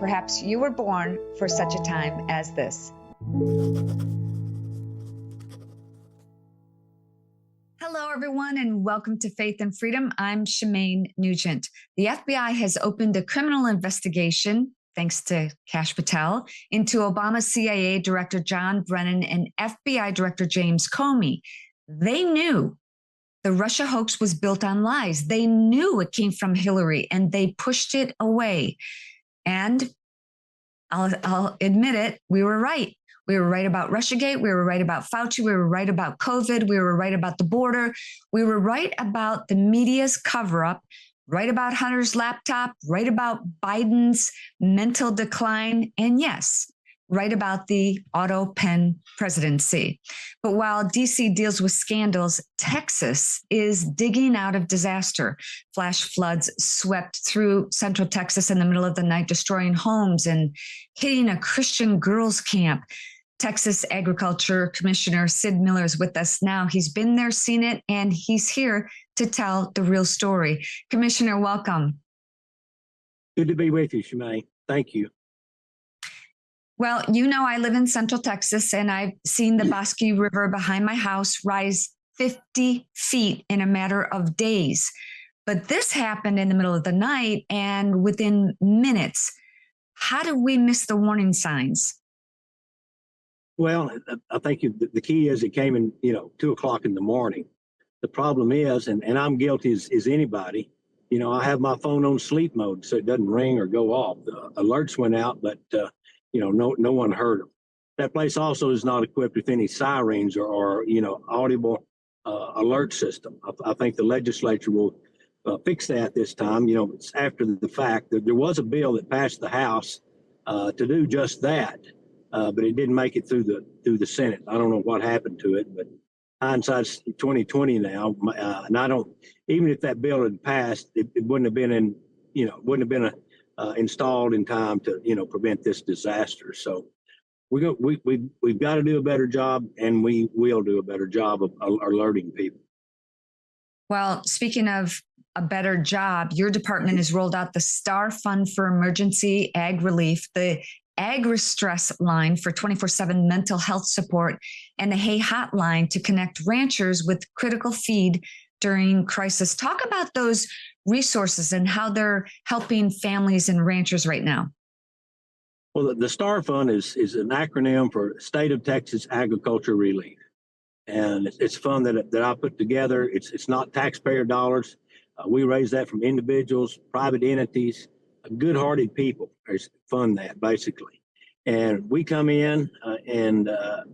perhaps you were born for such a time as this. Hello, everyone, and welcome to Faith and Freedom. I'm Shemane Nugent. The FBI has opened a criminal investigation, thanks to Kash Patel, into Obama CIA Director John Brennan and FBI Director James Comey. They knew the Russia hoax was built on lies. They knew it came from Hillary, and they pushed it away. And I'll admit it, we were right. We were right about Russiagate. We were right about Fauci. We were right about COVID. We were right about the border. We were right about the media's cover-up, right about Hunter's laptop, right about Biden's mental decline, and yes, right about the auto pen presidency. But while DC deals with scandals, Texas is digging out of disaster. Flash floods swept through central Texas in the middle of the night, destroying homes and hitting a Christian girls' camp. Texas Agriculture Commissioner Sid Miller is with us now. He's been there, seen it, and he's here to tell the real story. Commissioner, welcome. Good to be with you, Shemane. Thank you. Well, you know, I live in Central Texas, and I've seen the Bosque River behind my house rise 50 feet in a matter of days. But this happened in the middle of the night and within minutes. How did we miss the warning signs? Well, I think the key is it came in, 2 o'clock in the morning. The problem is, and I'm guilty as anybody, I have my phone on sleep mode so it doesn't ring or go off. The alerts went out, but, no one heard them. That place also is not equipped with any sirens or audible alert system. I think the legislature will fix that this time. It's after the fact that there was a bill that passed the House to do just that. But it didn't make it through the Senate. I don't know what happened to it, but hindsight's 2020 now. And I don't, even if that bill had passed, it wouldn't have been installed in time to prevent this disaster. So we've got to do a better job, and we will do a better job of alerting people. Well, speaking of a better job, your department has rolled out the STAR Fund for Emergency Ag Relief, the Agri-Stress line for 24/7 mental health support, and the Hey Hotline to connect ranchers with critical feed during crisis. Talk about those resources and how they're helping families and ranchers right now. Well, the STAR Fund is an acronym for State of Texas Agriculture Relief. And it's a fund that I put together. It's not taxpayer dollars. We raise that from individuals, private entities, good-hearted people fund that basically. And we come in and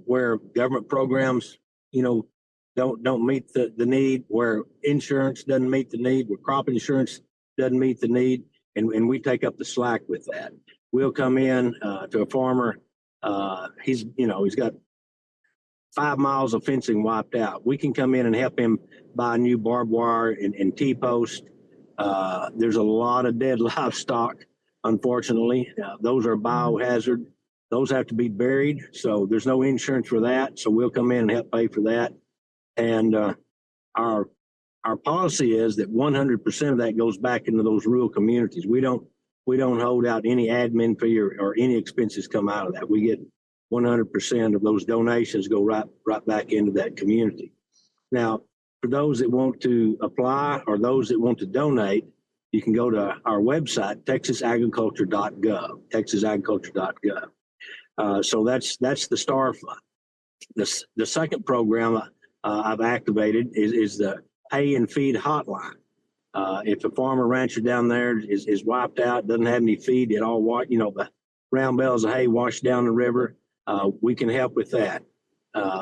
where government programs, don't meet the need, where insurance doesn't meet the need, where crop insurance doesn't meet the need, and we take up the slack with that. We'll come in to a farmer. He's got 5 miles of fencing wiped out. We can come in and help him buy new barbed wire and T-post. There's a lot of dead livestock, unfortunately. Those are biohazard. Those have to be buried, so there's no insurance for that. So we'll come in and help pay for that. And our policy is that 100% of that goes back into those rural communities. We don't hold out any admin fee or any expenses come out of that. We get 100% of those donations go right back into that community. Now, for those that want to apply or those that want to donate, you can go to our website, texasagriculture.gov, texasagriculture.gov. So that's the STAR Fund. The second program I've activated is the Hay and Feed Hotline. If a farmer rancher down there is wiped out, doesn't have any feed at all, the round bales of hay washed down the river, we can help with that.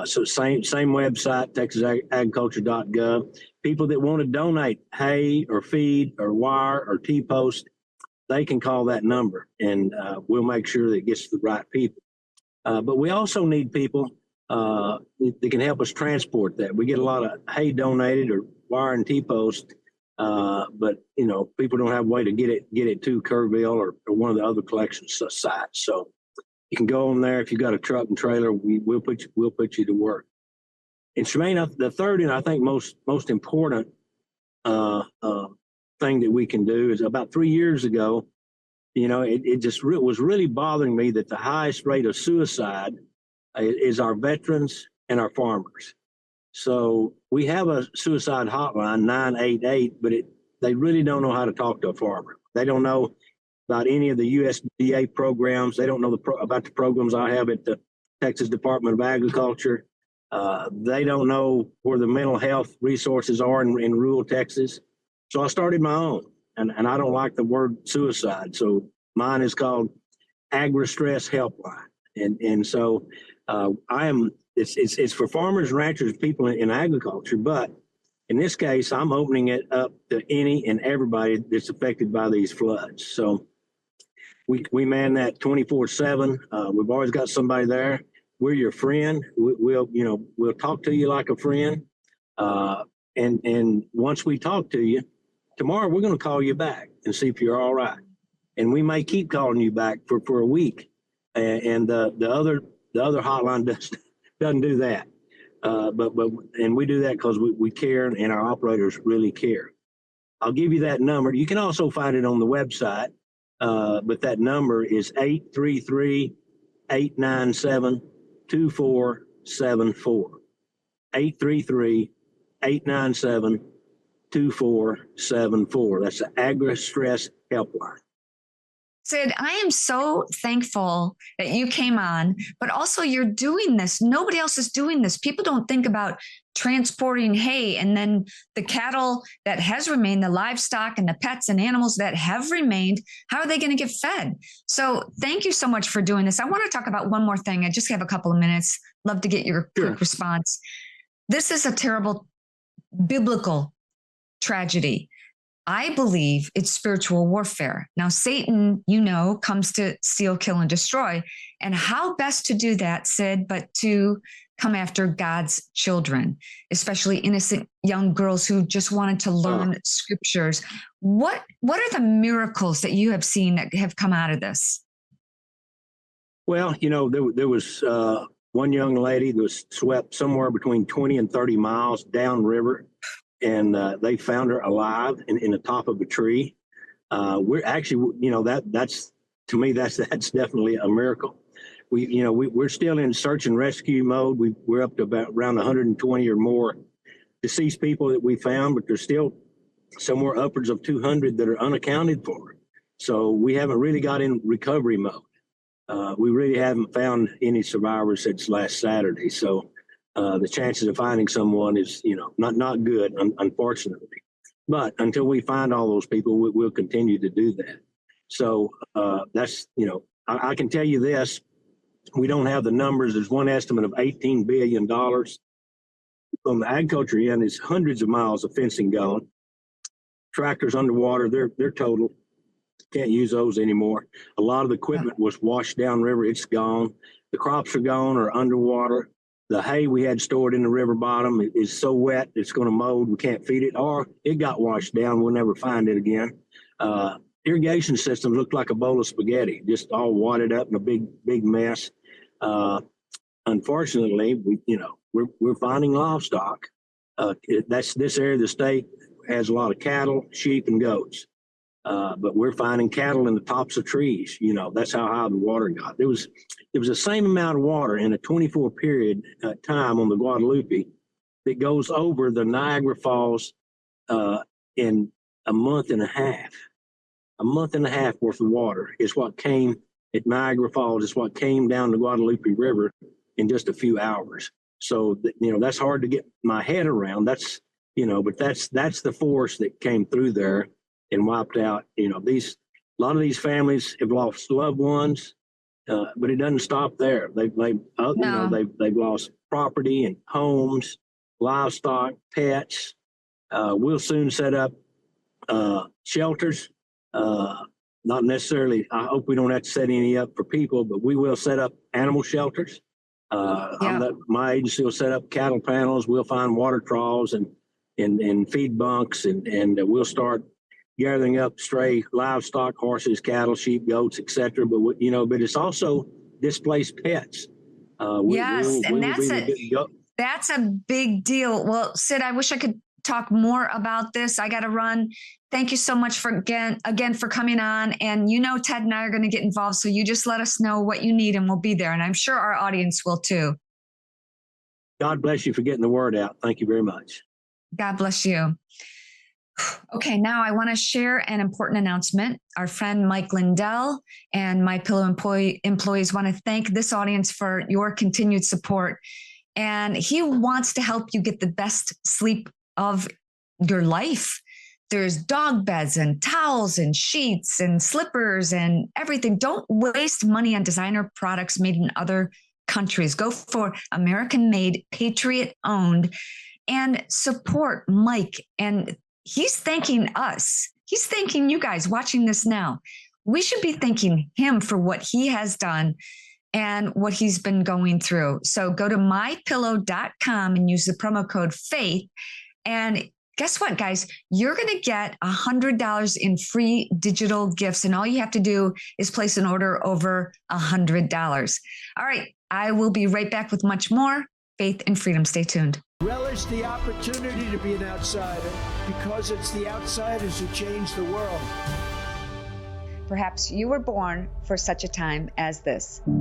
So same website, texasagriculture.gov. People that want to donate hay or feed or wire or T-post, they can call that number, and we'll make sure that it gets to the right people. But we also need people that can help us transport that. We get a lot of hay donated or wire and T-post, but people don't have a way to get it to Kerrville or one of the other collection sites. So you can go on there. If you've got a truck and trailer, we'll put you to work. And Shemane, the third and I think most important thing that we can do is about 3 years ago, it just was really bothering me that the highest rate of suicide is our veterans and our farmers. So we have a suicide hotline, 988, but they really don't know how to talk to a farmer. They don't know about any of the USDA programs. They don't know about the programs I have at the Texas Department of Agriculture. They don't know where the mental health resources are in rural Texas. So I started my own, and I don't like the word suicide. So mine is called Agri-Stress Helpline. And so it's for farmers, ranchers, people in agriculture, but in this case, I'm opening it up to any and everybody that's affected by these floods. So we man that 24/7. We've always got somebody there. We're your friend. We'll talk to you like a friend. And once we talk to you, tomorrow we're going to call you back and see if you're all right. And we may keep calling you back for a week. And the other hotline doesn't do that. But we do that because we care and our operators really care. I'll give you that number. You can also find it on the website, but that number is 833-897-2474. 833-897-2474. That's the Agri-Stress Helpline. Sid, I am so thankful that you came on, but also you're doing this. Nobody else is doing this. People don't think about transporting hay and then the cattle that has remained, the livestock and the pets and animals that have remained. How are they going to get fed? So thank you so much for doing this. I want to talk about one more thing. I just have a couple of minutes. Love to get your quick response. This is a terrible biblical tragedy. I believe it's spiritual warfare. Now, Satan, comes to steal, kill, and destroy. And how best to do that, Sid, but to come after God's children, especially innocent young girls who just wanted to learn scriptures. What are the miracles that you have seen that have come out of this? Well, there was one young lady that was swept somewhere between 20 and 30 miles downriver. And they found her alive in the top of a tree. We're actually, that's to me, that's definitely a miracle. We're still in search and rescue mode. We're up to around 120 or more deceased people that we found, but there's still somewhere upwards of 200 that are unaccounted for. So we haven't really got in recovery mode. We really haven't found any survivors since last Saturday. So the chances of finding someone is, not good, unfortunately. But until we find all those people, we'll continue to do that. So that's, I can tell you this, we don't have the numbers. There's one estimate of $18 billion. On the agriculture end, it's hundreds of miles of fencing gone. Tractors underwater, they're total. Can't use those anymore. A lot of the equipment was washed downriver. It's gone. The crops are gone or underwater. The hay we had stored in the river bottom is so wet it's going to mold. We can't feed it, or it got washed down. We'll never find it again. Irrigation systems look like a bowl of spaghetti, just all wadded up in a big mess. Unfortunately, we're finding livestock. This area of the state has a lot of cattle, sheep, and goats. But we're finding cattle in the tops of trees. That's how high the water got. There was the same amount of water in a 24 period time on the Guadalupe that goes over the Niagara Falls in a month and a half. A month and a half worth of water is what came at Niagara Falls. Is what came down the Guadalupe River in just a few hours. So that's hard to get my head around. But that's the force that came through there and wiped out, a lot of these families have lost loved ones, but it doesn't stop there. They've lost property and homes, livestock, pets. We'll soon set up shelters. Not necessarily, I hope we don't have to set any up for people, but we will set up animal shelters. My agency will set up cattle panels. We'll find water troughs and feed bunks, and we'll start gathering up stray livestock, horses, cattle, sheep, goats, etc. But but it's also displaced pets. That's a big deal. Well, Sid, I wish I could talk more about this. I got to run. thank you so much for again for coming on. And Ted and I are going to get involved. So you just let us know what you need and we'll be there. And I'm sure our audience will too. God bless you for getting the word out. Thank you very much. God bless you. Okay, now I want to share an important announcement. Our friend Mike Lindell and My Pillow employees want to thank this audience for your continued support. And he wants to help you get the best sleep of your life. There's dog beds and towels and sheets and slippers and everything. Don't waste money on designer products made in other countries. Go for American-made, Patriot-owned, and support Mike. And he's thanking us. He's thanking you guys watching this now. We should be thanking him for what he has done and what he's been going through. So go to mypillow.com and use the promo code FAITH. And guess what, guys? You're going to get $100 in free digital gifts. And all you have to do is place an order over $100. All right. I will be right back with much more Faith and Freedom. Stay tuned. Relish the opportunity to be an outsider, because it's the outsiders who change the world. Perhaps you were born for such a time as this. The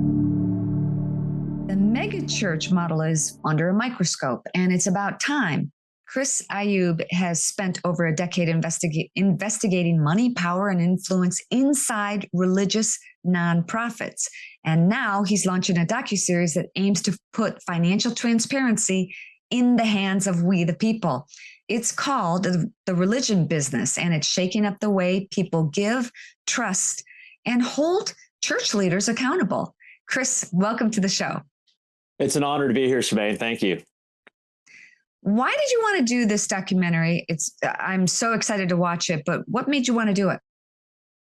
megachurch model is under a microscope, and it's about time. Chris Ayoub has spent over a decade investigating money, power, and influence inside religious nonprofits. And now he's launching a docuseries that aims to put financial transparency in the hands of we, the people. It's called The Religion Business, and it's shaking up the way people give, trust, and hold church leaders accountable. Chris, welcome to the show. It's an honor to be here, Shemane. Thank you. Why did you want to do this documentary? I'm so excited to watch it, but what made you want to do it?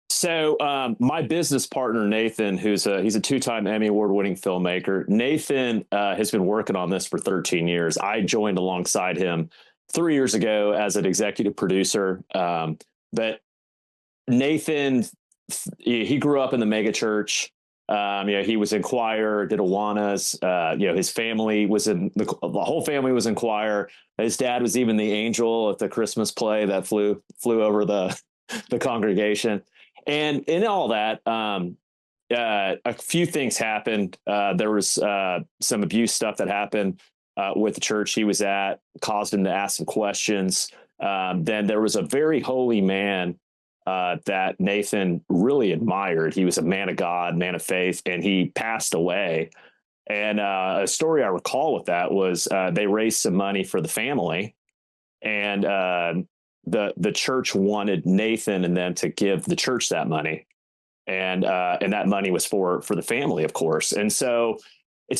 So my business partner, Nathan, he's a two-time Emmy Award-winning filmmaker. Nathan has been working on this for 13 years. I joined alongside him 3 years ago as an executive producer. But Nathan, he grew up in the mega church. He was in choir, did Awanas. His family was the whole family was in choir. His dad was even the angel at the Christmas play that flew over the congregation. And in all that, a few things happened. There was some abuse stuff that happened with the church he was at, caused him to ask some questions. Then there was a very holy man that Nathan really admired. He was a man of God, man of faith, and he passed away. And a story I recall with that was they raised some money for the family, and the church wanted Nathan and them to give the church that money, and that money was for the family, of course. And so he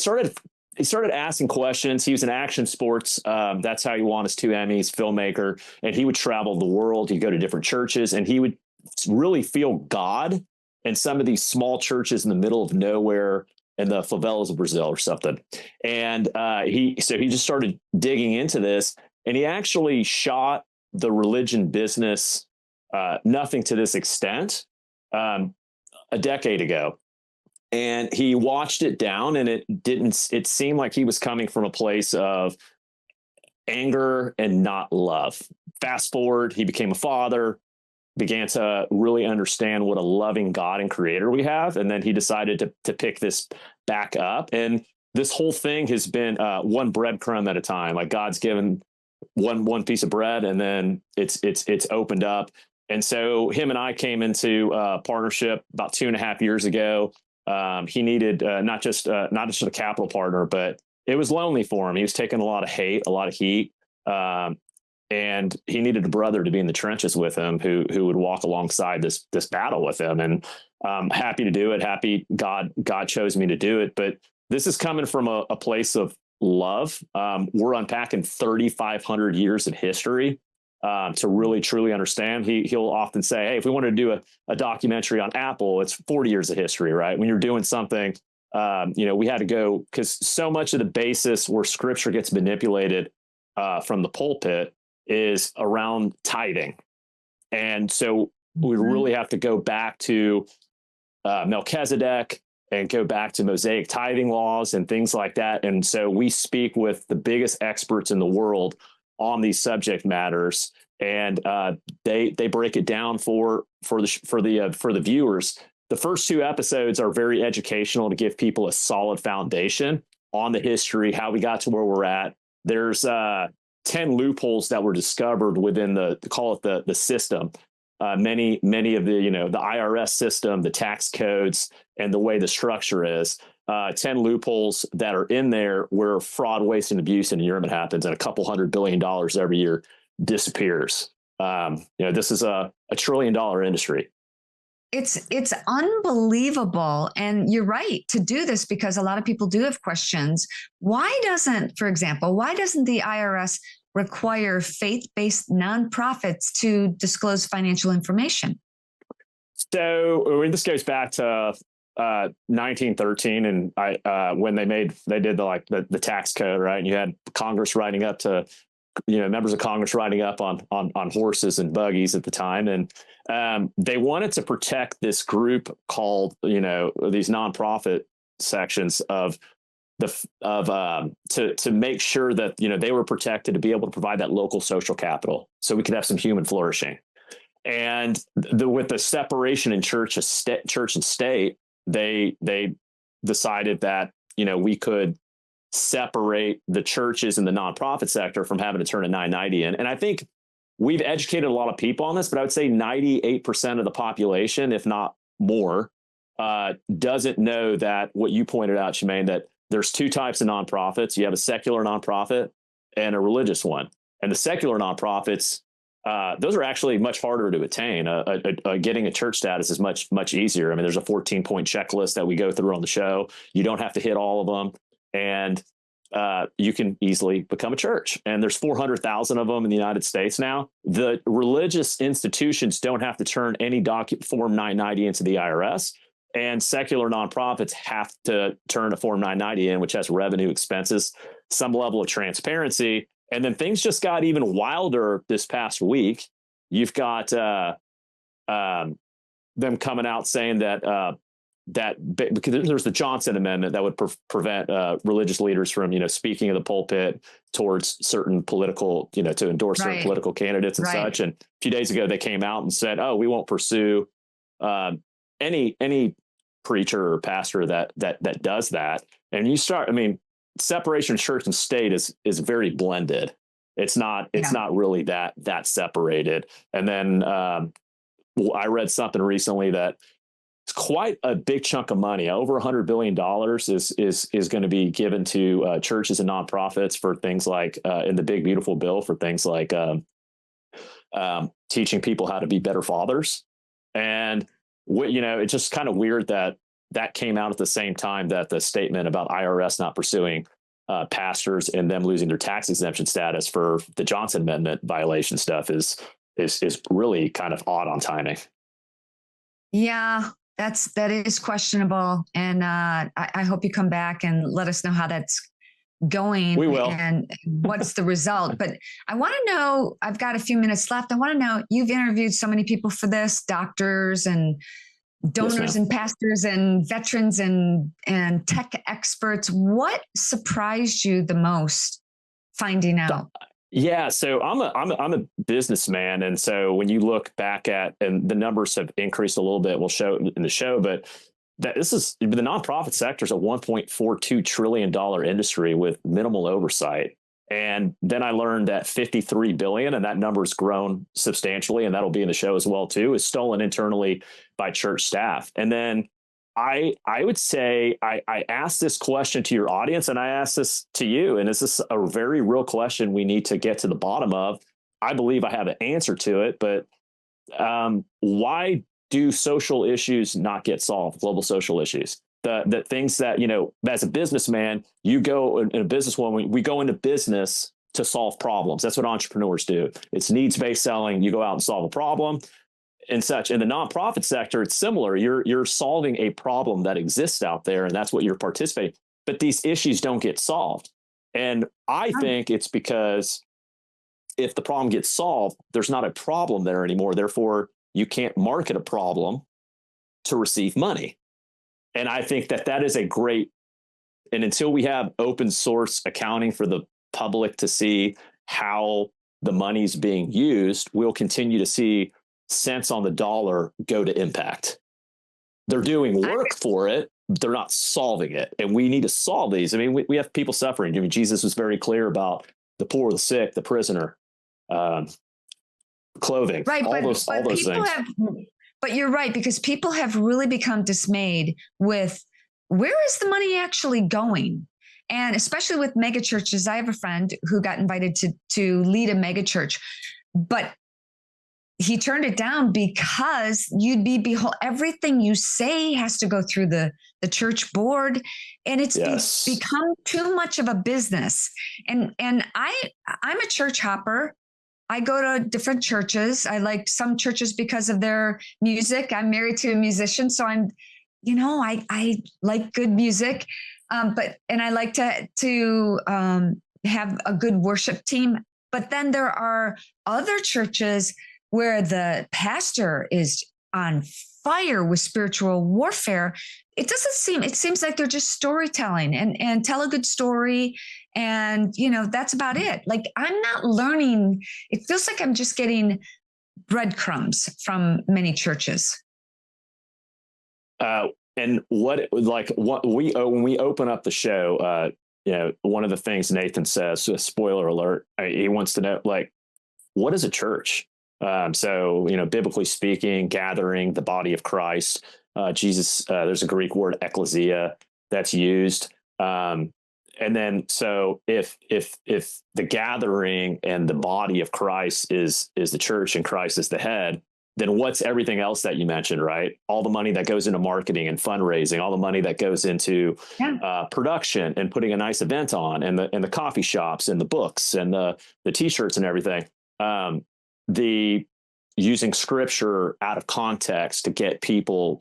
started asking questions. He was in action sports. That's how he won his 2 Emmys, filmmaker. And he would travel the world. He'd go to different churches, and he would really feel God in some of these small churches in the middle of nowhere in the favelas of Brazil or something. And he just started digging into this, and he actually shot The Religion Business, nothing to this extent, a decade ago. And he watched it down, and it seemed like he was coming from a place of anger and not love. Fast forward, he became a father, began to really understand what a loving God and creator we have. And then he decided to pick this back up. And this whole thing has been one breadcrumb at a time. Like God's given one piece of bread, and then it's opened up. And so him and I came into partnership about 2.5 years ago. He needed not just a capital partner, but it was lonely for him. He was taking a lot of hate, a lot of heat, and he needed a brother to be in the trenches with him who would walk alongside this battle with him. And I'm happy to do it. Happy God chose me to do it. But this is coming from a place of love. We're unpacking 3,500 years of history to really truly understand. He'll often say, hey, if we wanted to do a documentary on Apple, it's 40 years of history, right? When you're doing something, we had to go, because so much of the basis where scripture gets manipulated from the pulpit is around tithing. And so we really have to go back to Melchizedek and go back to Mosaic tithing laws and things like that. And so we speak with the biggest experts in the world on these subject matters. and they break it down for the viewers. The first 2 episodes are very educational to give people a solid foundation on the history, how we got to where we're at. There's 10 loopholes that were discovered within the system. Many of the, the IRS system, the tax codes, and the way the structure is. 10 loopholes that are in there where fraud, waste, and abuse and inurement happens, and a couple $100 billion every year disappears. This is a $1 trillion industry. It's unbelievable. And you're right to do this because a lot of people do have questions. For example, why doesn't the IRS require faith-based nonprofits to disclose financial information? So this goes back to 1913, and when they did the tax code, right? And you had Congress riding up to, members of Congress riding up on horses and buggies at the time, and they wanted to protect this group called, these nonprofit sections to make sure that they were protected, to be able to provide that local social capital, so we could have some human flourishing. And with the separation in church and state, they decided that we could separate the churches and the nonprofit sector from having to turn a 990 in. And I think we've educated a lot of people on this, but I would say 98% of the population, if not more, doesn't know that what you pointed out, Shemane, that there's 2 types of nonprofits. You have a secular nonprofit and a religious one. And the secular nonprofits, those are actually much harder to attain. Getting a church status is much easier. I mean, there's a 14-point checklist that we go through on the show. You don't have to hit all of them, and you can easily become a church. And there's 400,000 of them in the United States now. The religious institutions don't have to turn any Form 990 into the IRS, and secular nonprofits have to turn a Form 990 in, which has revenue, expenses, some level of transparency. And then things just got even wilder this past week. You've got them coming out saying that because there's the Johnson Amendment that would prevent religious leaders from speaking of the pulpit towards certain political to endorse certain political candidates and such. And a few days ago they came out and said, "Oh, we won't pursue any preacher or pastor that does that." And you start, separation of church and state is very blended. It's not really that separated. And then I read something recently that it's quite a big chunk of money. Over $100 billion is going to be given to churches and nonprofits for things like in the big beautiful bill for things like teaching people how to be better fathers. And it's just kind of weird that came out at the same time that the statement about IRS not pursuing pastors and them losing their tax exemption status for the Johnson Amendment violation stuff is really kind of odd on timing. Yeah, that is questionable. And I hope you come back and let us know how that's going. We will. And what's the result. But I want to know, I've got a few minutes left. I want to know, you've interviewed so many people for this, doctors and donors and pastors and veterans and tech experts. What surprised you the most finding out? Yeah, so I'm a businessman, and so when you look back at, and the numbers have increased a little bit, we'll show it in the show, but the nonprofit sector is a $1.42 trillion industry with minimal oversight. And then I learned that 53 billion, and that number's grown substantially, and that'll be in the show as well too, is stolen internally by church staff. And then I would say I asked this question to your audience, and I asked this to you, and this is a very real question we need to get to the bottom of. I believe I have an answer to it, but why do social issues not get solved? Global social issues, the things that, as a businessman, you go, and a businesswoman, we go into business to solve problems. That's what entrepreneurs do. It's needs-based selling. You go out and solve a problem and such. In the nonprofit sector, it's similar. You're solving a problem that exists out there, and that's what you're participating. But these issues don't get solved. And I think it's because if the problem gets solved, there's not a problem there anymore. Therefore, you can't market a problem to receive money. And I think that is a great, and until we have open source accounting for the public to see how the money's being used, we'll continue to see cents on the dollar go to impact. They're doing work for it. They're not solving it. And we need to solve these. I mean, we have people suffering. I mean, Jesus was very clear about the poor, the sick, the prisoner, clothing, right, all those things. But you're right, because people have really become dismayed with where is the money actually going? And especially with mega churches. I have a friend who got invited to lead a mega church, but he turned it down because you'd be behold, everything you say has to go through the church board, and it's become too much of a business. And I'm a church hopper. I go to different churches. I like some churches because of their music. I'm married to a musician, so I like good music. And I like to have a good worship team. But then there are other churches where the pastor is on fire with spiritual warfare. It seems like they're just storytelling and tell a good story. And, that's about it. Like, I'm not learning. It feels like I'm just getting breadcrumbs from many churches. And when we open up the show, one of the things Nathan says, spoiler alert, he wants to know, like, what is a church? So, biblically speaking, gathering the body of Christ, Jesus, there's a Greek word, ecclesia, that's used. And then, so if the gathering and the body of Christ is the church and Christ is the head, then what's everything else that you mentioned, right? All the money that goes into marketing and fundraising, all the money that goes into production and putting a nice event on, and the coffee shops and the books and the t-shirts and everything. The using scripture out of context to get people,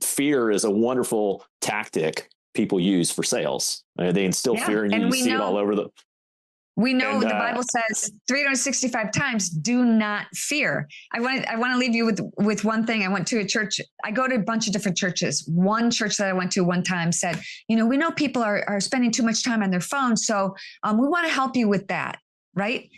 fear is a wonderful tactic people use for sales. They instill fear in you. You see it all over We know the Bible says 365 times, do not fear. I want to leave you with one thing. I went to a church. I go to a bunch of different churches. One church that I went to one time said, we know people are spending too much time on their phones. So we want to help you with that. Right.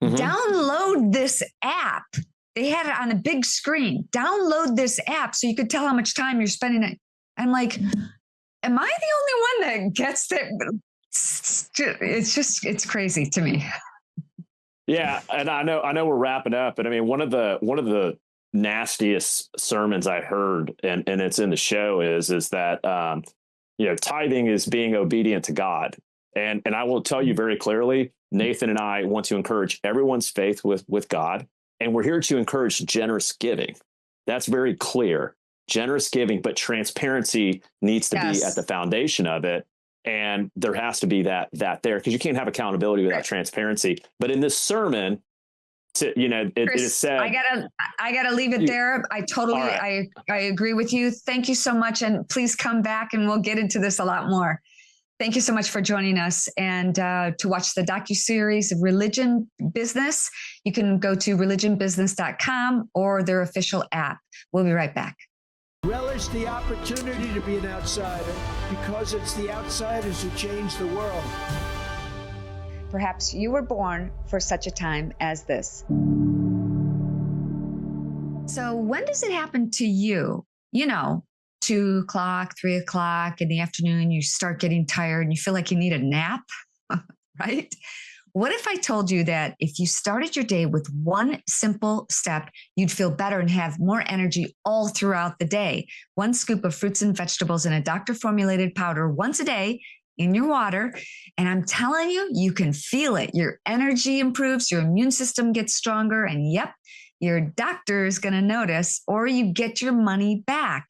Mm-hmm. Download this app. They had it on a big screen. Download this app so you could tell how much time you're spending it. I'm like, am I the only one that gets that? It's crazy to me. Yeah. And I know we're wrapping up, but I mean, one of the nastiest sermons I heard, and it's in the show is that, tithing is being obedient to God. And I will tell you very clearly, Nathan and I want to encourage everyone's faith with God. And we're here to encourage generous giving. That's very clear. Generous giving, but transparency needs to be at the foundation of it. And there has to be that there, because you can't have accountability without transparency. But in this sermon, Chris, it is said, I gotta leave it there. I totally, I agree with you. Thank you so much. And please come back and we'll get into this a lot more. Thank you so much for joining us. And to watch the docuseries Religion Business, you can go to religionbusiness.com or their official app. We'll be right back. Relish the opportunity to be an outsider, because it's the outsiders who change the world. Perhaps you were born for such a time as this. So when does it happen to you? 2 o'clock, 3 o'clock in the afternoon, you start getting tired and you feel like you need a nap, right? What if I told you that if you started your day with one simple step, you'd feel better and have more energy all throughout the day? 1 scoop of fruits and vegetables in a doctor-formulated powder once a day in your water. And I'm telling you, you can feel it. Your energy improves, your immune system gets stronger, and yep, your doctor is going to notice, or you get your money back.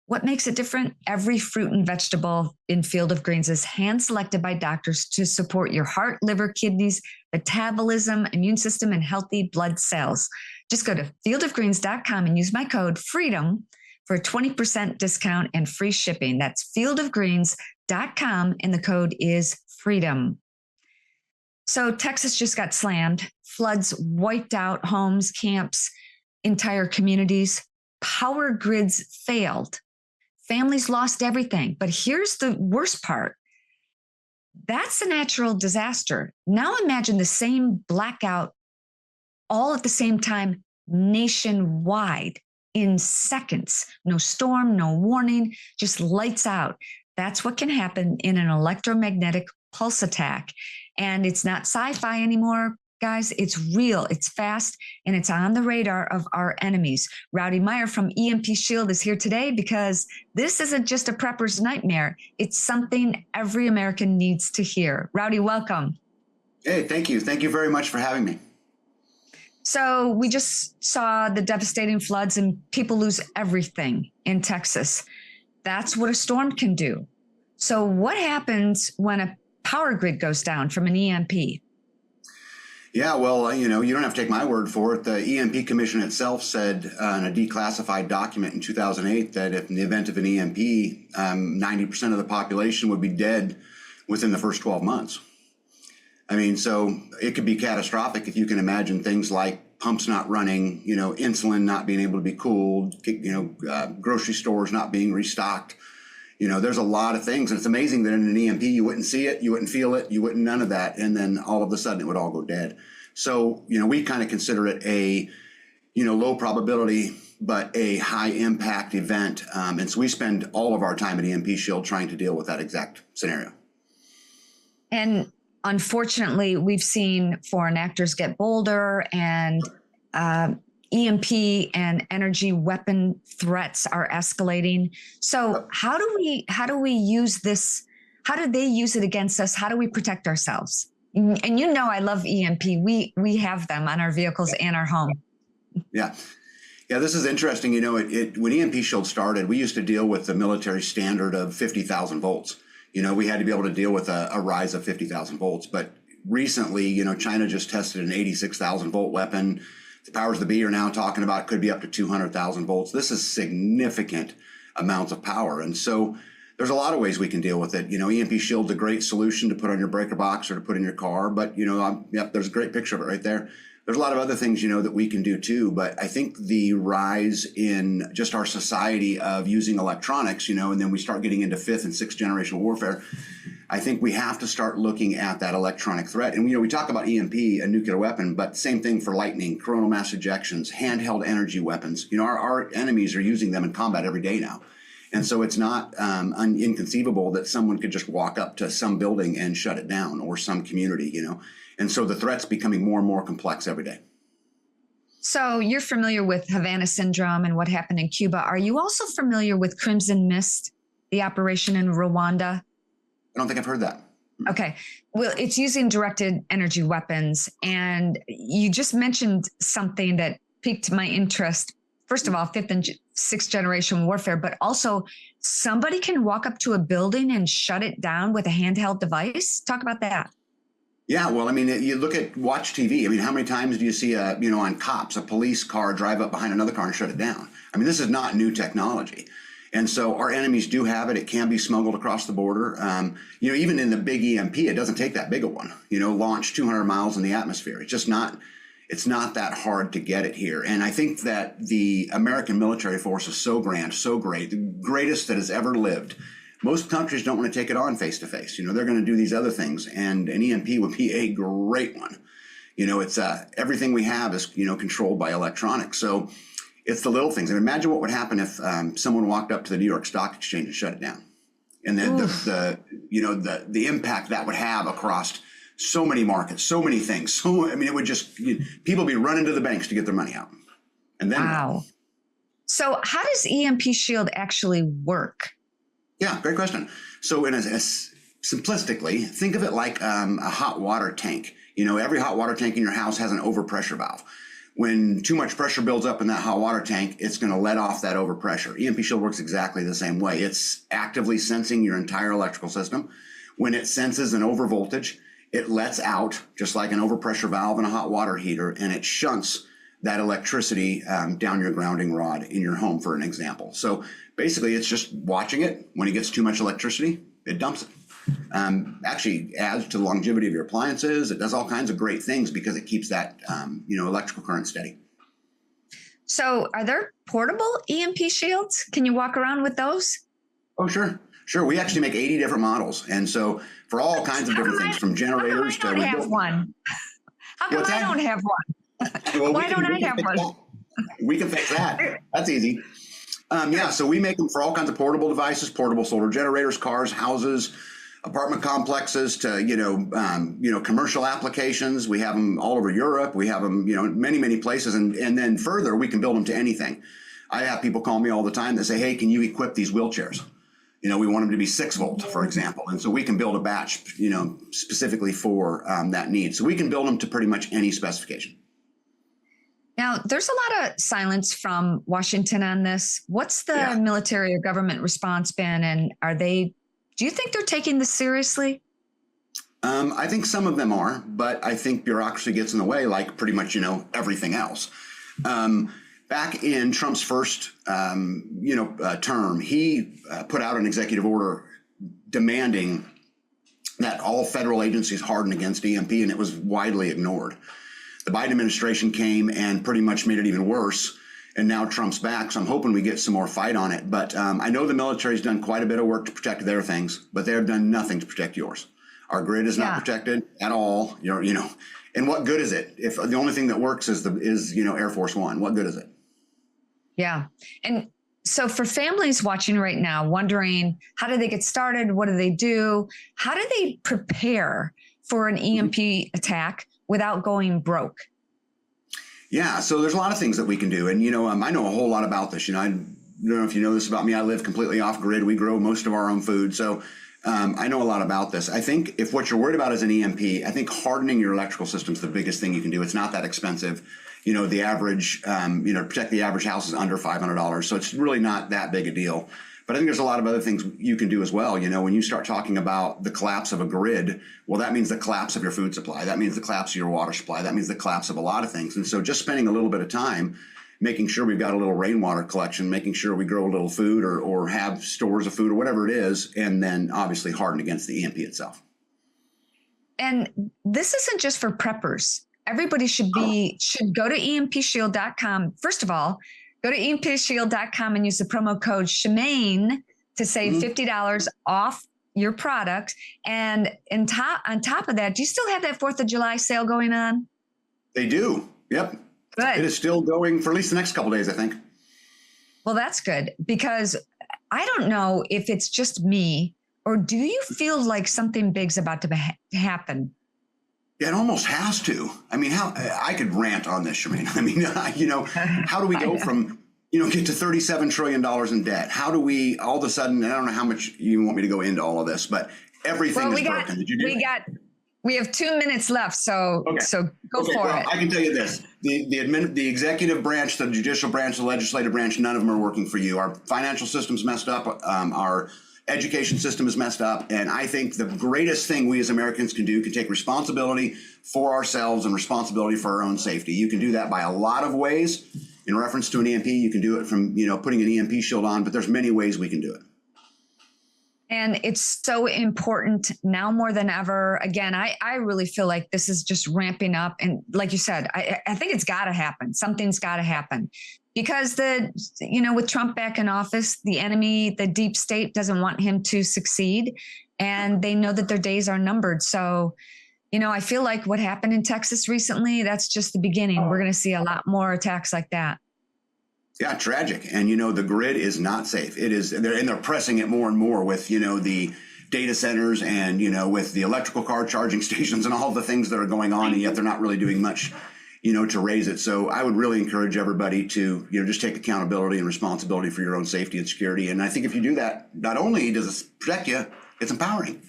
What makes it different? Every fruit and vegetable in Field of Greens is hand-selected by doctors to support your heart, liver, kidneys, metabolism, immune system, and healthy blood cells. Just go to fieldofgreens.com and use my code FREEDOM for a 20% discount and free shipping. That's fieldofgreens.com, and the code is FREEDOM. So Texas just got slammed. Floods wiped out homes, camps, entire communities. Power grids failed. Families lost everything. But here's the worst part. That's a natural disaster. Now imagine the same blackout all at the same time nationwide in seconds. No storm, no warning, just lights out. That's what can happen in an electromagnetic pulse attack. And it's not sci-fi anymore, guys. It's real, it's fast, and it's on the radar of our enemies. Rowdy Meyer from EMP Shield is here today because this isn't just a prepper's nightmare. It's something every American needs to hear. Rowdy, welcome. Hey, thank you. Thank you very much for having me. So we just saw the devastating floods and people lose everything in Texas. That's what a storm can do. So what happens when a power grid goes down from an EMP? Yeah, well, you don't have to take my word for it. The EMP Commission itself said in a declassified document in 2008 that if in the event of an EMP, 90% of the population would be dead within the first 12 months. I mean, so it could be catastrophic if you can imagine things like pumps not running, insulin not being able to be cooled, grocery stores not being restocked. There's a lot of things. And it's amazing that in an EMP, you wouldn't see it, you wouldn't feel it, you wouldn't none of that. And then all of a sudden it would all go dead. So, we kind of consider it a, low probability, but a high impact event. And so we spend all of our time at EMP Shield trying to deal with that exact scenario. And unfortunately, we've seen foreign actors get bolder, and EMP and energy weapon threats are escalating. So how do we use this? How do they use it against us? How do we protect ourselves? And I love EMP. We have them on our vehicles and our home. Yeah. Yeah, this is interesting. When EMP Shield started, we used to deal with the military standard of 50,000 volts. We had to be able to deal with a rise of 50,000 volts. But recently, China just tested an 86,000 volt weapon. The powers that be are now talking about could be up to 200,000 volts. This is significant amounts of power. And so there's a lot of ways we can deal with it. EMP Shield's a great solution to put on your breaker box or to put in your car. But, there's a great picture of it right there. There's a lot of other things, that we can do too. But I think the rise in just our society of using electronics, and then we start getting into 5th and 6th generation warfare, I think we have to start looking at that electronic threat. And, we talk about EMP, a nuclear weapon, but same thing for lightning, coronal mass ejections, handheld energy weapons. Our enemies are using them in combat every day now. And so it's not inconceivable that someone could just walk up to some building and shut it down, or some community, And so the threat's becoming more and more complex every day. So you're familiar with Havana Syndrome and what happened in Cuba. Are you also familiar with Crimson Mist, the operation in Rwanda? I don't think I've heard that. Okay. Well, it's using directed energy weapons. And you just mentioned something that piqued my interest. First of all, 5th and 6th generation warfare, but also somebody can walk up to a building and shut it down with a handheld device. Talk about that. Yeah, well, you watch TV. How many times do you see on Cops, a police car drive up behind another car and shut it down? This is not new technology. And so our enemies do have it. It can be smuggled across the border. Even in the big EMP, it doesn't take that big a one, launch 200 miles in the atmosphere. It's not that hard to get it here. And I think that the American military force is so grand, so great, the greatest that has ever lived. Most countries don't want to take it on face to face. They're going to do these other things, and an EMP would be a great one. It's everything we have is, controlled by electronics. So it's the little things. And imagine what would happen if someone walked up to the New York Stock Exchange and shut it down. And then the impact that would have across so many markets, so many things. So, it would just, people would be running to the banks to get their money out. And then, wow. So how does EMP Shield actually work? Yeah, great question. So simplistically, think of it like a hot water tank. Every hot water tank in your house has an overpressure valve. When too much pressure builds up in that hot water tank, it's going to let off that overpressure. EMP Shield works exactly the same way. It's actively sensing your entire electrical system. When it senses an overvoltage, it lets out, just like an overpressure valve in a hot water heater, and it shunts that electricity down your grounding rod in your home, for an example. So basically, it's just watching it. When it gets too much electricity, it dumps it. Actually adds to the longevity of your appliances. It does all kinds of great things because it keeps that electrical current steady. So are there portable EMP shields? Can you walk around with those? Oh, sure. Sure. We actually make 80 different models. And so for all kinds of different things, from generators to... How come I don't have one? Well, Why don't I have one? We can fix that. That's easy. Yeah, so we make them for all kinds of portable devices, portable solar generators, cars, houses, apartment complexes, to commercial applications. We have them all over Europe. We have them many, many places, and then further we can build them to anything. I have people call me all the time that say, "Hey, can you equip these wheelchairs? We want them to be 6-volt, for example." And so we can build a batch, specifically for that need. So we can build them to pretty much any specification. Now, there's a lot of silence from Washington on this. What's the military or government response been? And do you think they're taking this seriously? I think some of them are, but I think bureaucracy gets in the way, like pretty much, everything else. Back in Trump's first, term, he put out an executive order demanding that all federal agencies harden against EMP, and it was widely ignored. The Biden administration came and pretty much made it even worse, and now Trump's back, so I'm hoping we get some more fight on it. But I know the military's done quite a bit of work to protect their things, but they've done nothing to protect yours. Our grid is not protected at all. And what good is it if the only thing that works is Air Force One? What good is it? Yeah. And so for families watching right now, wondering how do they get started? What do they do? How do they prepare for an EMP attack without going broke? Yeah, so there's a lot of things that we can do. And, I know a whole lot about this. I don't know if you know this about me. I live completely off grid. We grow most of our own food. So I know a lot about this. I think if what you're worried about is an EMP, I think hardening your electrical system is the biggest thing you can do. It's not that expensive. The average, to protect the average house is under $500. So it's really not that big a deal. But I think there's a lot of other things you can do as well. When you start talking about the collapse of a grid, well, that means the collapse of your food supply. That means the collapse of your water supply. That means the collapse of a lot of things. And so just spending a little bit of time making sure we've got a little rainwater collection, making sure we grow a little food or have stores of food or whatever it is, and then obviously harden against the EMP itself. And this isn't just for preppers. Everybody should go to EMPShield.com. First of all, go to EMPShield.com and use the promo code Shemane to save $50 off your product. And on top of that, do you still have that 4th of July sale going on? They do. Yep. Good. It is still going for at least the next couple of days, I think. Well, that's good, because I don't know if it's just me, or do you feel like something big's about to happen? Yeah, it almost has to. I mean, how I could rant on this, Shemane. I mean, how do we go from, get to $37 trillion in debt? How do we all of a sudden, and I don't know how much you want me to go into all of this, but everything is broken. Did you do We have 2 minutes left, so go for it. I can tell you this: the executive branch, the judicial branch, the legislative branch, none of them are working for you. Our financial system's messed up. Our education system is messed up. And I think the greatest thing we as Americans can do can take responsibility for ourselves and responsibility for our own safety. You can do that by a lot of ways. In reference to an EMP, you can do it from putting an EMP shield on, but there's many ways we can do it. And it's so important now more than ever. Again, I really feel like this is just ramping up. And like you said, I think it's got to happen. Something's got to happen, because with Trump back in office, the enemy, the deep state, doesn't want him to succeed. And they know that their days are numbered. So, I feel like what happened in Texas recently, that's just the beginning. We're going to see a lot more attacks like that. Yeah, tragic. And, the grid is not safe. It is, and they're pressing it more and more with, the data centers and, with the electrical car charging stations and all the things that are going on. And yet they're not really doing much, to raise it. So I would really encourage everybody to, just take accountability and responsibility for your own safety and security. And I think if you do that, not only does it protect you, it's empowering.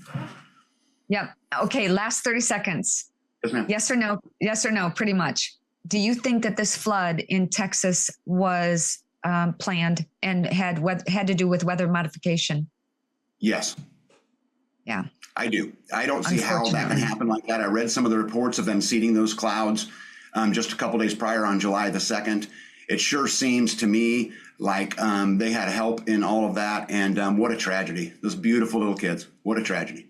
Yep. Okay. Last 30 seconds. Yes, ma'am. Yes or no? Yes or no, pretty much. Do you think that this flood in Texas was planned and had to do with weather modification? Yes. Yeah. I do. I don't see how that can happen like that. I read some of the reports of them seeding those clouds just a couple days prior on July the 2nd. It sure seems to me like they had help in all of that. And what a tragedy. Those beautiful little kids. What a tragedy.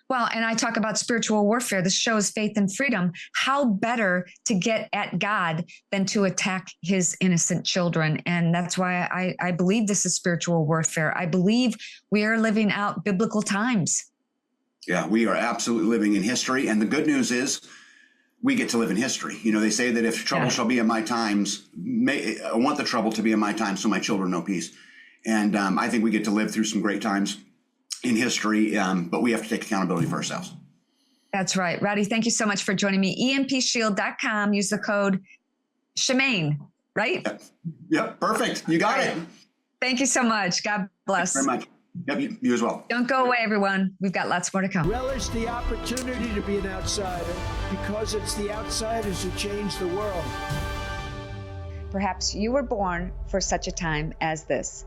Well, and I talk about spiritual warfare. This show is faith and freedom. How better to get at God than to attack his innocent children? And that's why I believe this is spiritual warfare. I believe we are living out biblical times. Yeah, we are absolutely living in history. And the good news is we get to live in history. You know, they say that if trouble shall be in my times, I want the trouble to be in my times so my children know peace. And I think we get to live through some great times in history, but we have to take accountability for ourselves. That's right. Rowdy, thank you so much for joining me. EMPshield.com. Use the code Shemane, right? Yep, perfect. You got it. Thank you so much. God bless. Thank you very much. Yep, you as well. Don't go away, everyone. We've got lots more to come. Relish the opportunity to be an outsider, because it's the outsiders who change the world. Perhaps you were born for such a time as this.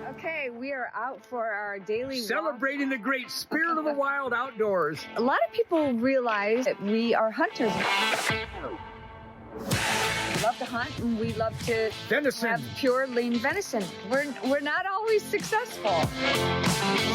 Okay, we are out for our daily celebrating the great spirit of the wild outdoors. A lot of people realize that we are hunters. We love to hunt, and we love to have pure lean venison. We're not always successful.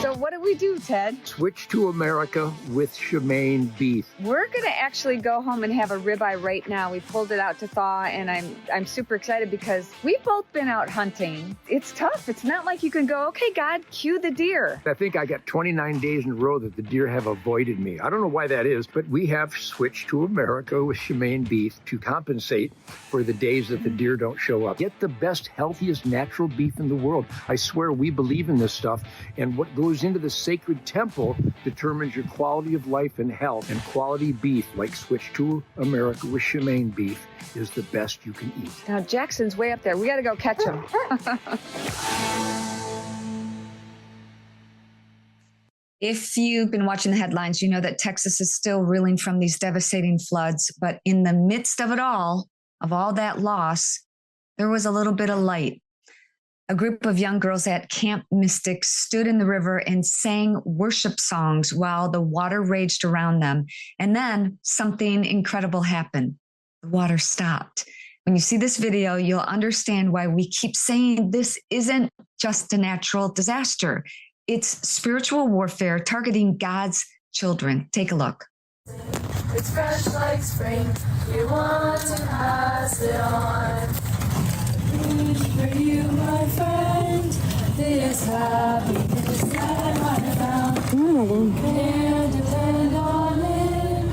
So what do we do, Ted? Switch to America with shemane beef. We're going to actually go home and have a ribeye right now. We pulled it out to thaw, and I'm super excited because we've both been out hunting. It's tough. It's not like you can go, okay, God, cue the deer. I think I got 29 days in a row that the deer have avoided me. I don't know why that is, but we have switched to America with shemane beef to compensate for the days that the deer don't show up. Get the best, healthiest, natural beef in the world. I swear we believe in this stuff, and what goes into the sacred temple determines your quality of life and health. And quality beef, like Switch to America with shemane beef, is the best you can eat. Now, Jackson's way up there. We got to go catch him. If you've been watching the headlines, you know that Texas is still reeling from these devastating floods. But in the midst of it all, of all that loss, there was a little bit of light. A group of young girls at Camp Mystic stood in the river and sang worship songs while the water raged around them. And then something incredible happened. The water stopped. When you see this video, you'll understand why we keep saying this isn't just a natural disaster. It's spiritual warfare targeting God's children. Take a look. It's fresh like spring. We want to pass it on. Reach for you, my friend. This happiness that I found. Can't depend on it.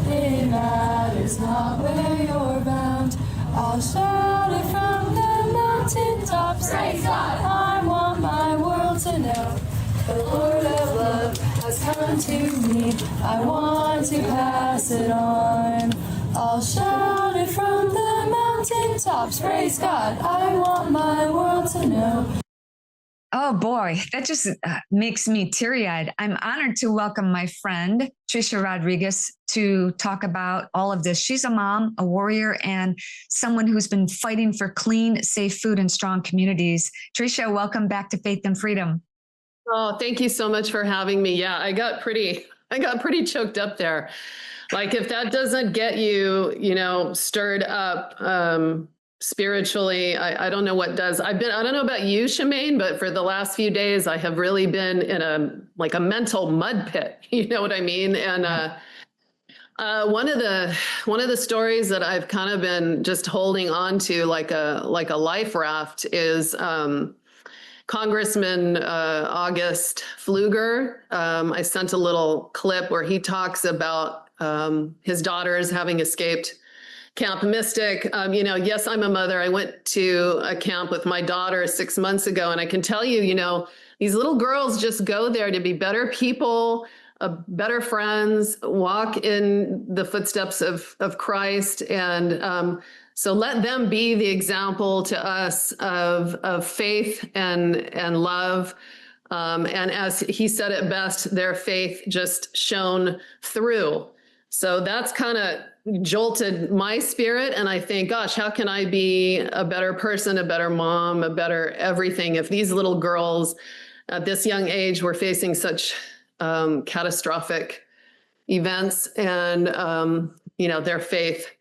It matters not where you're bound. I'll shout it from the mountaintops. Praise God. I want my world to know the Lord of love has come to me. I want to pass it on. I'll shout it from the mountaintops. Praise God. I want my world to know. Oh boy, that just makes me teary-eyed. I'm honored to welcome my friend, Tresha Rodriguez, to talk about all of this. She's a mom, a warrior, and someone who's been fighting for clean, safe food and strong communities. Tresha, welcome back to Faith and Freedom. Oh, thank you so much for having me. Yeah, I got pretty choked up there. Like if that doesn't get you, stirred up spiritually, I don't know what does. I don't know about you, Shemane, but for the last few days, I have really been in a mental mud pit. You know what I mean? And one of the stories that I've kind of been just holding on to like a life raft is Congressman August Pfluger. I sent a little clip where he talks about his daughters having escaped Camp Mystic. Yes, I'm a mother. I went to a camp with my daughter 6 months ago, and I can tell you, these little girls just go there to be better people, better friends, walk in the footsteps of Christ. And so let them be the example to us of faith and love. And as he said it best, their faith just shone through. So that's kind of jolted my spirit. And I think, gosh, how can I be a better person, a better mom, a better everything if these little girls at this young age were facing such catastrophic events and, their faith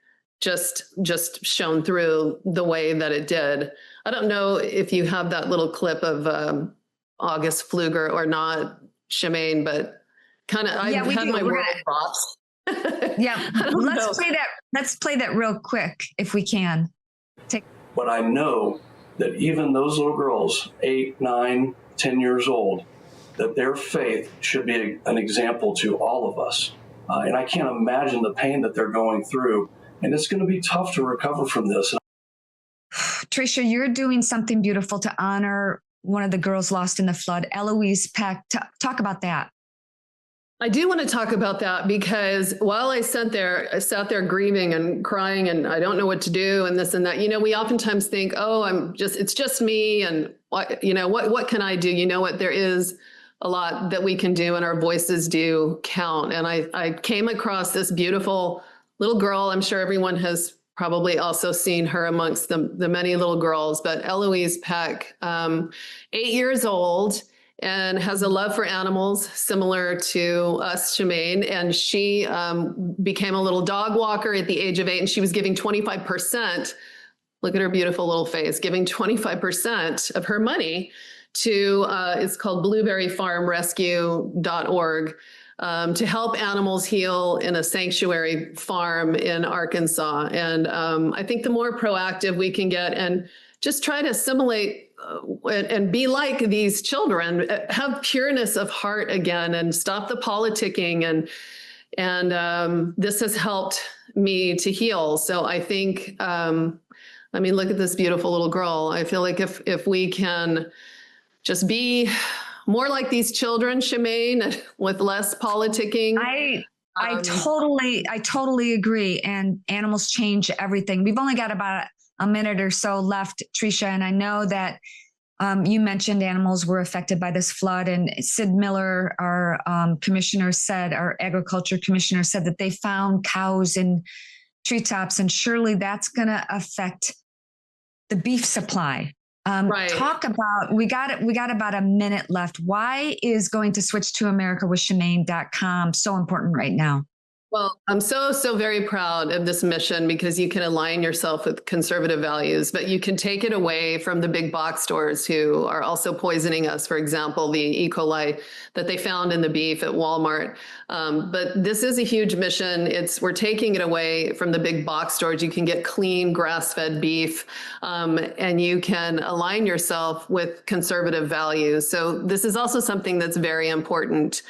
just shone through the way that it did. I don't know if you have that little clip of August Pfluger or not, Shemane, but kind of I've had my word props. Yeah, let's play that real quick if we can. But I know that even those little girls, 8, 9, 10 years old, that their faith should be an example to all of us. And I can't imagine the pain that they're going through. And it's going to be tough to recover from this. Tresha, you're doing something beautiful to honor one of the girls lost in the flood, Eloise Peck. Talk about that. I do want to talk about that because while I sat there grieving and crying and I don't know what to do and this and that, we oftentimes think, oh, it's just me. And what can I do? You know what? There is a lot that we can do and our voices do count. And I came across this beautiful little girl. I'm sure everyone has probably also seen her amongst the many little girls, but Eloise Peck, 8 years old, and has a love for animals similar to us, Shemane. And she became a little dog walker at the age of 8, and she was giving 25%. Look at her beautiful little face, giving 25% of her money to, it's called blueberryfarmrescue.org, to help animals heal in a sanctuary farm in Arkansas. And I think the more proactive we can get and just try to assimilate and be like these children, have pureness of heart again, and stop the politicking. And this has helped me to heal. So I think, look at this beautiful little girl. I feel like if we can just be more like these children, Shemane, with less politicking. I totally agree. And animals change everything. We've only got about a minute or so left, Tresha, and I know that you mentioned animals were affected by this flood, and Sid Miller, our our agriculture commissioner, said that they found cows in treetops, and surely that's going to affect the beef supply. Right. Talk about, we got about a minute left. Why is going to switch to America with shemane.com so important right now? Well, I'm so very proud of this mission because you can align yourself with conservative values, but you can take it away from the big box stores who are also poisoning us. For example, the E. coli that they found in the beef at Walmart. But this is a huge mission. We're taking it away from the big box stores. You can get clean grass-fed beef, and you can align yourself with conservative values. So this is also something that's very important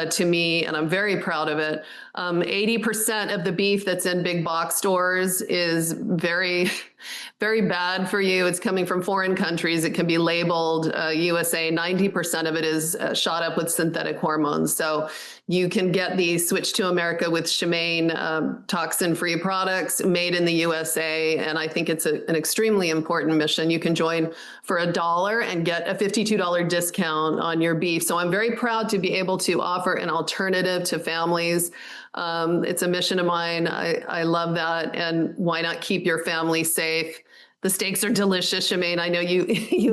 to me, and I'm very proud of it. 80% of the beef that's in big box stores is very, very bad for you. It's coming from foreign countries. It can be labeled USA. 90% of it is shot up with synthetic hormones. So you can get the Switch to America with Shemane toxin-free products made in the USA. And I think it's an extremely important mission. You can join for $1 and get a $52 discount on your beef. So I'm very proud to be able to offer an alternative to families. It's a mission of mine. I love that. And why not keep your family safe? The steaks are delicious, Shemane. I know you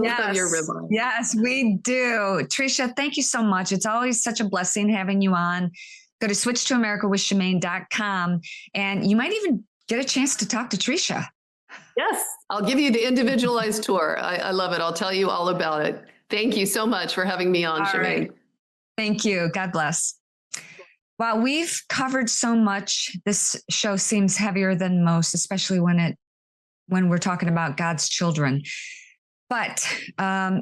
love your ribeye. Yes, we do. Tresha, thank you so much. It's always such a blessing having you on. Go to switchtooamericawithshemane.com, and you might even get a chance to talk to Tresha. Yes, I'll give you the individualized tour. I love it. I'll tell you all about it. Thank you so much for having me on, Shemane. Right. Thank you. God bless. Wow, we've covered so much. This show seems heavier than most, especially when we're talking about God's children. But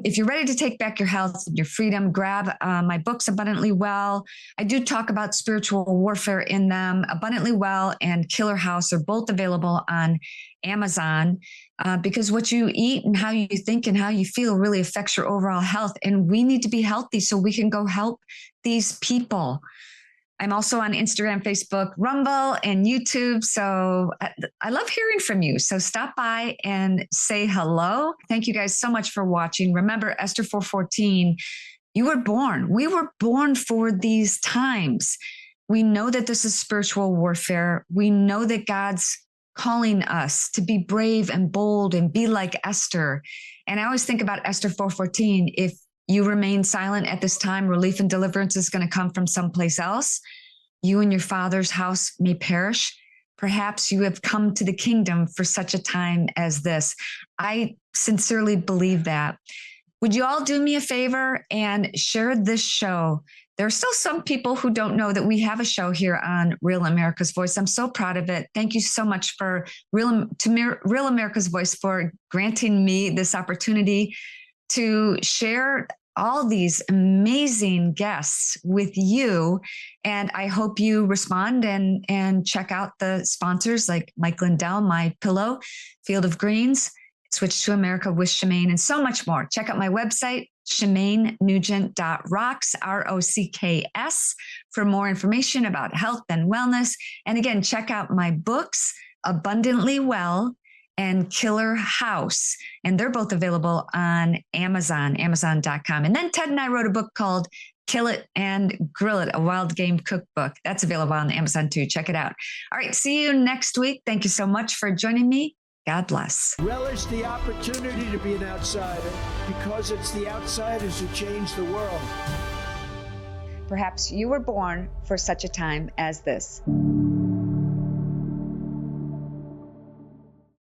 if you're ready to take back your health and your freedom, grab my books, Abundantly Well. I do talk about spiritual warfare in them. Abundantly Well and Killer House are both available on Amazon because what you eat and how you think and how you feel really affects your overall health. And we need to be healthy so we can go help these people. I'm also on Instagram, Facebook, Rumble, and YouTube. So I love hearing from you. So stop by and say hello. Thank you guys so much for watching. Remember, Esther 4:14, we were born for these times. We know that this is spiritual warfare. We know that God's calling us to be brave and bold and be like Esther. And I always think about Esther 4:14. If you remain silent at this time, relief and deliverance is going to come from someplace else. You and your father's house may perish. Perhaps you have come to the kingdom for such a time as this. I sincerely believe that. Would you all do me a favor and share this show? There are still some people who don't know that we have a show here on Real America's Voice. I'm so proud of it. Thank you so much for Real America's Voice for granting me this opportunity to share all these amazing guests with you. And I hope you respond and check out the sponsors like Mike Lindell, My Pillow, Field of Greens, Switch to America with Shemane, and so much more. Check out my website, shemanenugent.rocks, ROCKS, for more information about health and wellness. And again, check out my books, Abundantly Well and Killer House. And they're both available on Amazon, amazon.com. And then Ted and I wrote a book called Kill It and Grill It, a wild game cookbook. That's available on Amazon too. Check it out. All right. See you next week. Thank you so much for joining me. God bless. Relish the opportunity to be an outsider, because it's the outsiders who change the world. Perhaps you were born for such a time as this.